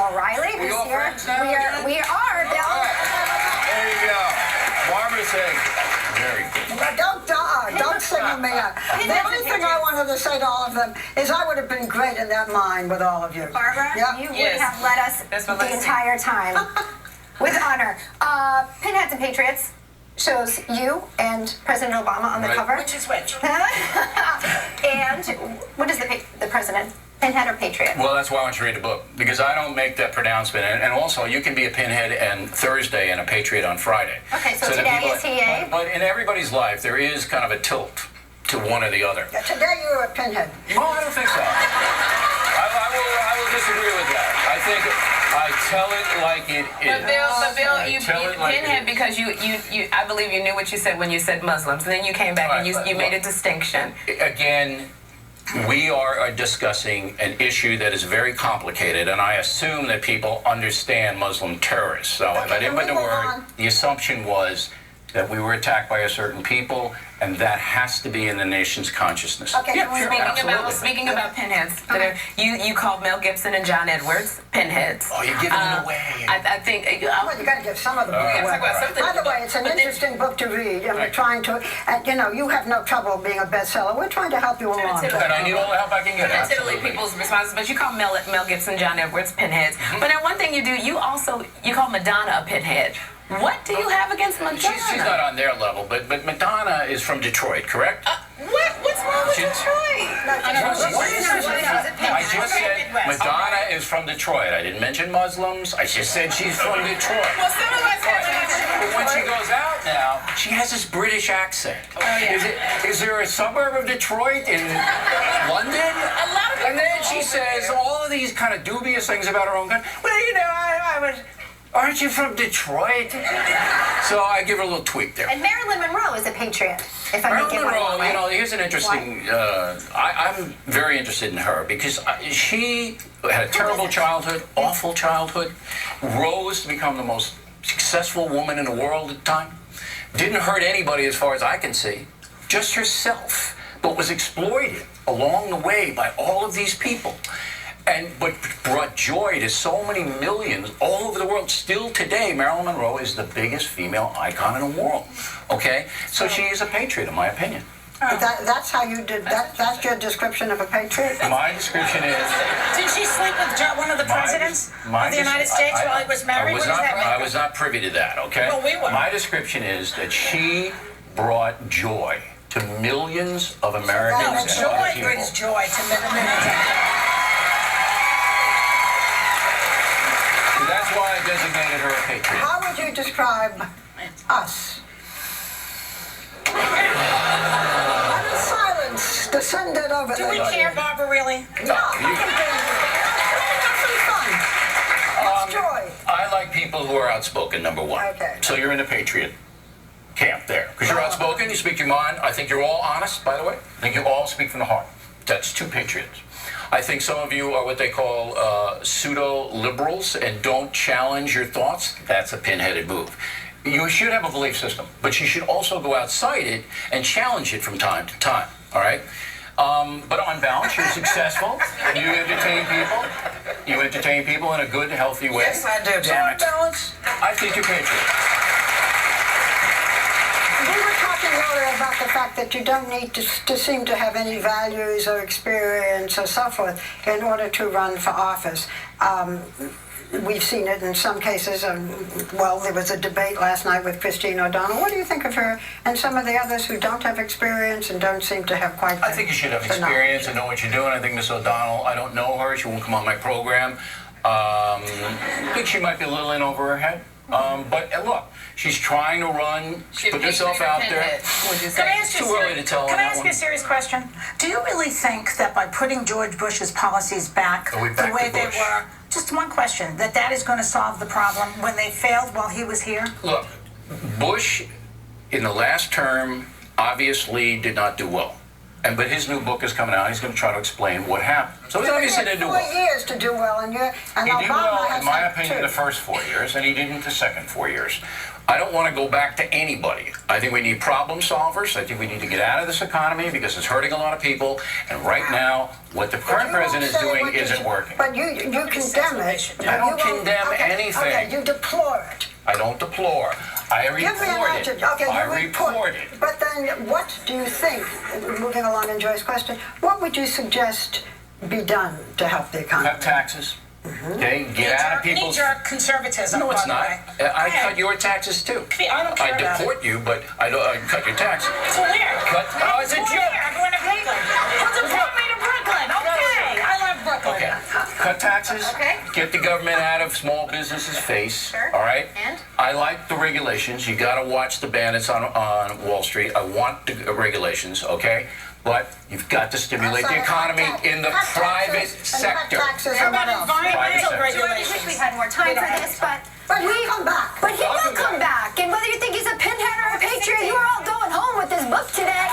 O'Reilly, who's here. We are, Bill. Right. There you go. Barbara saying, very good. Don't single me out. The only thing I wanted to say to all of them is I would have been great in that line with all of you. Barbara, you would have led us the entire time. With honor. Pinheads and Patriots shows you and President Obama on the cover. Which is which? And what is the president? Pinhead or Patriot? Well, that's why I want you to read the book, because I don't make that pronouncement. And also, you can be a Pinhead and Thursday and a Patriot on Friday. Okay, so today is he a... But in everybody's life, there is kind of a tilt to one or the other. Yeah, today you're a Pinhead. Well, I don't think so. I will disagree with that. I think I tell it like it is. But Bill, you Pinhead because you I believe you knew what you said when you said Muslims, and then you came back and you made a distinction. Again, we are discussing an issue that is very complicated, and I assume that people understand Muslim terrorists. So if I didn't put the word, the assumption was that we were attacked by a certain people, and that has to be in the nation's consciousness. Okay, Speaking about pinheads, you called Mel Gibson and John Edwards pinheads. Oh, you're giving it away. I think well, you got to give some of the book away. By the way, it's an interesting book to read, and we're trying to. And you have no trouble being a bestseller. We're trying to help you along. And I need all the help I can get. Absolutely, people's responses. But you call Mel Gibson, John Edwards pinheads. But then one thing you do, you call Madonna a pinhead. What do you have against Madonna? She's not on their level, but Madonna is from Detroit, correct? What's wrong with Detroit? I just said Madonna is from Detroit. I didn't mention Muslims. I just said she's from Detroit. Well, some of us But when she goes out now, she has this British accent. Oh, yeah. Is there a suburb of Detroit in London? A lot of people. And then she says all of these kind of dubious things about her own country. Well, I was... Aren't you from Detroit? So I give her a little tweak there. And Marilyn Monroe is a patriot, if I may give one away. Here's an interesting... I'm very interested in her because she had a terrible childhood, awful childhood, rose to become the most successful woman in the world at the time, didn't hurt anybody as far as I can see, just herself, but was exploited along the way by all of these people. But brought joy to so many millions all over the world. Still today, Marilyn Monroe is the biggest female icon in the world. Okay? So she is a patriot, in my opinion. That's how you did that. That's your description of a patriot? My description is... Did she sleep with one of the presidents of the United States while he was married? I was not privy to that, okay? Well, we were. My description is that she brought joy to millions of Americans and other people. Brings joy to millions. That's why I designated her a patriot. How would you describe us? Silence descended over Do we care, Barbara, really? No. It's joy. I like people who are outspoken, number one. Okay. So you're in the patriot camp there. Because you're outspoken, you speak your mind. I think you're all honest, by the way. I think you all speak from the heart. That's two patriots. I think some of you are what they call pseudo-liberals and don't challenge your thoughts. That's a pinheaded move. You should have a belief system, but you should also go outside it and challenge it from time to time, all right? But on balance, you're successful. You entertain people in a good, healthy way. Yes, I do. So on balance, I think you're patriot. We were talking earlier about the fact that you don't need to seem to have any values or experience or so forth in order to run for office. We've seen it in some cases. Well, there was a debate last night with Christine O'Donnell. What do you think of her and some of the others who don't have experience and don't seem to have quite I think you should have experience and know what you're doing. I think Miss O'Donnell, I don't know her. She won't come on my program. I think she might be a little in over her head. But look, she's trying to run, put herself out there. Can I ask you a serious question? Do you really think that by putting George Bush's policies back the way they were, just one question, that is going to solve the problem when they failed while he was here? Look, Bush, in the last term, obviously did not do well. but his new book is coming out. He's going to try to explain what happened. So he obviously didn't do well. 4 years to do well, and He did Obama well, has in my had opinion, 2. the first 4 years, and he didn't the second 4 years. I don't want to go back to anybody. I think we need problem solvers. I think we need to get out of this economy because it's hurting a lot of people. And right now, what the current president is doing isn't working. But you condemn it. I don't condemn anything. Okay, you deplore it. I don't deplore. I report Give me an it. adjective. Okay, I you report it. But then what do you think, moving along in Joy's question, what would you suggest be done to help the economy? Cut taxes. Okay, get out of people's... Knee-jerk conservatism. No, it's by the not. way. I cut your taxes too. I don't care I about deport you, but I cut your taxes. So where? Oh, it's a joke. I'm going to Brooklyn. Deport me to Brooklyn. Okay. I love Brooklyn. Okay. Cut taxes. Okay. Get the government out of small businesses' face. Sure. All right. And? I like the regulations. You got to watch the bandits on Wall Street. I want the regulations. Okay. But you've got to stimulate the economy in the private sector. How about environmental I wish regulations? we had more time for this, but he'll come back. But he will come back. And whether you think he's a pinhead or a patriot, you are all going home with this book today.